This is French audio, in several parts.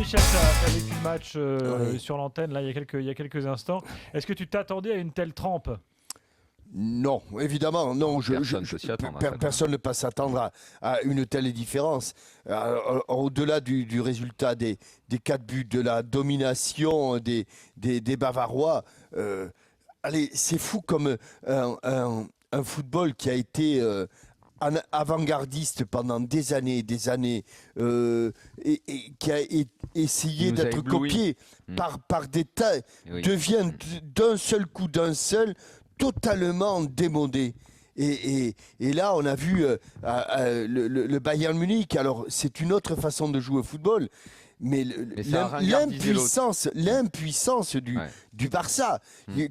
Jean-Michel, tu as vécu le match Oui. sur l'antenne là, il y a quelques instants. Est-ce que tu t'attendais à une telle trempe? Non, évidemment, non. Personne ne peut s'y attendre. Personne ne peut s'attendre à une telle différence. Au-delà du résultat des 4 buts, de la domination des Bavarois, allez, c'est fou comme un football qui a été avant-gardiste pendant des années, et qui a essayé Il nous a d'être éblouis. copié par des tas, Oui. devient d'un seul coup, totalement démodé. Et là, on a vu le Bayern Munich. Alors, c'est une autre façon de jouer au football, mais ça a ringardisé l'impuissance du Barça.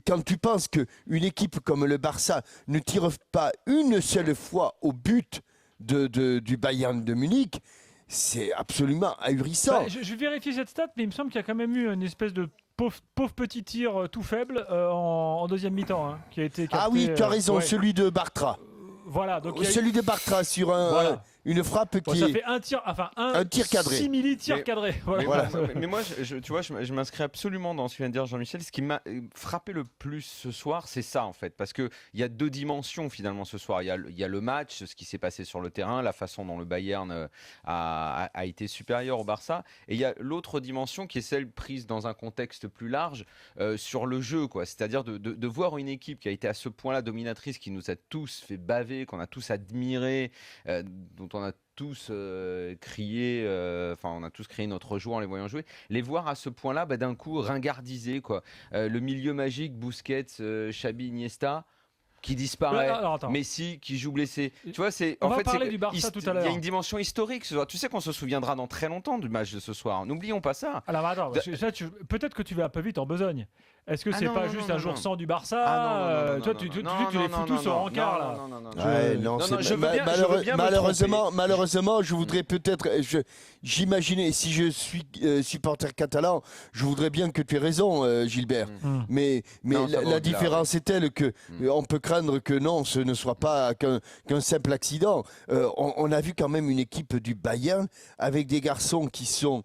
Quand tu penses qu'une équipe comme le Barça ne tire pas une seule fois au but du Bayern de Munich, c'est absolument ahurissant. Bah, je vérifie cette stat, mais il me semble qu'il y a quand même eu une espèce de pauvre petit tir tout faible en deuxième mi-temps hein, qui a été capté. Ah oui, tu as raison, ouais. celui de Bartra. Voilà, donc il y a eu- Celui de Bartra sur Voilà. une frappe Bon, qui ça est... fait un tir, enfin Un tir cadré. simili-tir Mais- cadré. Voilà. Mais moi, tu vois, je m'inscris absolument dans ce que vient de dire Jean-Michel. Ce qui m'a frappé le plus ce soir, c'est ça en fait, parce que il y a deux dimensions finalement ce soir. Il y a le match, ce qui s'est passé sur le terrain, la façon dont le Bayern a été supérieur au Barça, et il y a l'autre dimension qui est celle prise dans un contexte plus large sur le jeu, quoi. C'est-à-dire de voir une équipe qui a été à ce point-là dominatrice, qui nous a tous fait baver, qu'on a tous admiré, dont on a tous crié, enfin on a tous crié notre joie en les voyant jouer, les voir à ce point-là, d'un coup ringardisés, quoi. Le milieu magique, Busquets, Xabi, Iniesta, qui disparaît, Alors, attends. Messi qui joue blessé. Tu vois, c'est On en va fait parler c'est du Barça tout à il y l'heure. a une dimension historique ce soir. Tu sais qu'on se souviendra dans très longtemps du match de ce soir. N'oublions pas ça. Alors attends, peut-être que tu vas un peu vite en besogne. Est-ce que Ah c'est non, pas non, juste non, un jour non. sans du Barça Ah non, Toi, tu dis que tu les fous tous au rencard là. Ouais, non, c'est- je veux bien me malheureusement, je voudrais peut-être, j'imaginais, si je suis supporter catalan, je voudrais bien que tu aies raison, Gilbert. Mais Non, ça va la au-delà, différence est telle que on peut craindre que non, ce ne soit pas qu'un simple accident. On a vu quand même une équipe du Bayern avec des garçons qui sont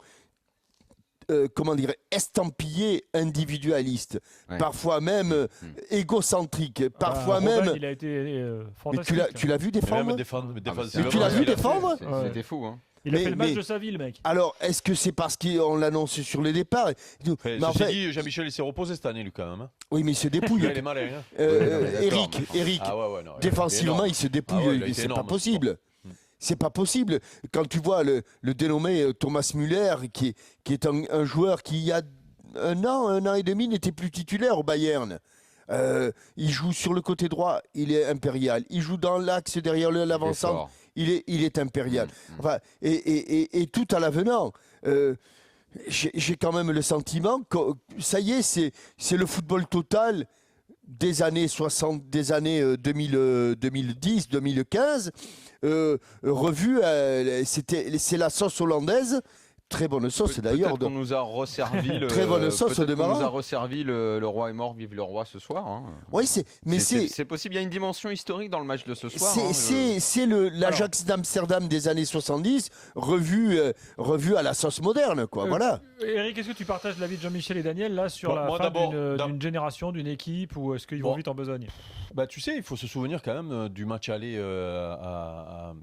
comment dire, estampillés individualistes, Ouais. parfois même égocentriques, parfois Robben, même... il a été Mais fantastique. tu l'as vu défendre? Même défensivement, tu l'as vu il a fait- défendre? Ouais. C'était fou, hein. Il a Mais- fait le match mais- de sa vie, le mec. Alors, est-ce que c'est parce qu'on l'annonce sur les départs? Mais en Ceci fait, dit, Jean-Michel, il s'est reposé cette année, lui, quand même. Hein. oui, mais il se dépouille. Il est malin. Hein. Eric, Ah ouais, ouais, non, défensivement, il se dépouille. Ah ouais, il a été C'est pas énorme, possible. C'est pas possible. Quand tu vois le dénommé Thomas Müller, qui est un joueur qui, il y a un an et demi, n'était plus titulaire au Bayern. Il joue sur le côté droit, il est impérial. Il joue dans l'axe derrière l'avant-centre, fort. il est impérial. Enfin, et tout à l'avenant. J'ai quand même le sentiment que ça y est, c'est le football total des années 60, des années 2010, 2015, revu. C'est la sauce hollandaise. Très bonne sauce d'ailleurs. Peut-être qu'on nous a resservi le. Très bonne sauce peut-être de qu'on nous marin. a resservi le roi est mort, vive le roi ce soir. Hein. Oui, mais C'est possible. Il y a une dimension historique dans le match de ce soir. hein. c'est l'Ajax d'Amsterdam des années 70 revu à la sauce moderne, quoi. Voilà. Eric, est-ce que tu partages l'avis de Jean-Michel et Daniel là sur Bon, la moi, fin d'abord, d'une génération, d'une équipe, ou est-ce qu'ils vont Bon. vite en besogne? Bah, tu sais, il faut se souvenir quand même du match aller à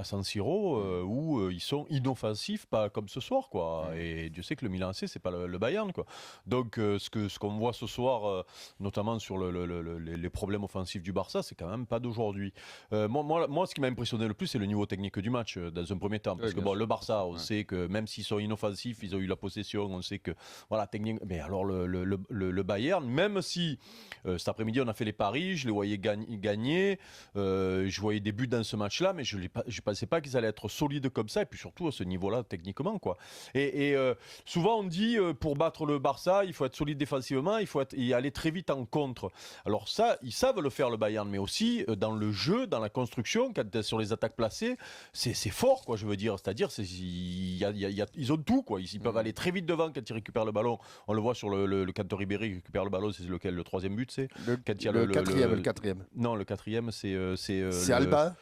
San Siro où ils sont inoffensifs, pas comme ce soir, quoi. Et Dieu sait que le Milan AC, c'est pas le Bayern, quoi. Donc, ce qu'on voit ce soir, notamment sur les problèmes offensifs du Barça, c'est quand même pas d'aujourd'hui. Moi, ce qui m'a impressionné le plus, c'est le niveau technique du match dans un premier temps. Parce que bien bon, sûr. le Barça, on sait que même s'ils sont inoffensifs, ils ont eu la possession, on sait que voilà, technique. Mais alors le Bayern, même si cet après-midi on a fait les paris, je les voyais gagner, je voyais des buts dans ce match-là, mais je pensais pas qu'ils allaient être solides comme ça, et puis surtout à ce niveau-là techniquement, quoi. Et souvent on dit pour battre le Barça, il faut être solide défensivement, il faut y aller très vite en contre. Alors ça, ils savent le faire le Bayern, mais aussi dans le jeu, dans la construction, sur les attaques placées, c'est fort, quoi. Je veux dire, c'est-à-dire ils ont tout, quoi. Ils peuvent aller très vite devant quand ils récupèrent le ballon. On le voit sur le quand Ribéry récupère le ballon, c'est lequel, le troisième but, c'est quand il y a Le quatrième. Non, le quatrième, c'est C'est Alba.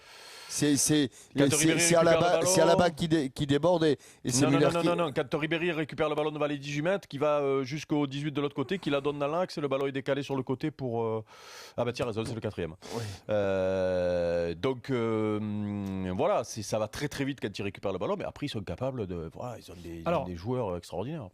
C'est Quand Ribéry récupère le ballon- c'est Alaba qui déborde et c'est Müller qui... Non. Quand Ribéry récupère le ballon devant les 18 mètres, qui va jusqu'au 18 de l'autre côté, qui la donne dans l'axe, le ballon est décalé sur le côté pour. Ah bah tiens, raison, c'est le 4e. Donc voilà, ça va très très vite quand ils récupèrent le ballon, mais après ils sont capables de. Voilà, ils ont des joueurs extraordinaires.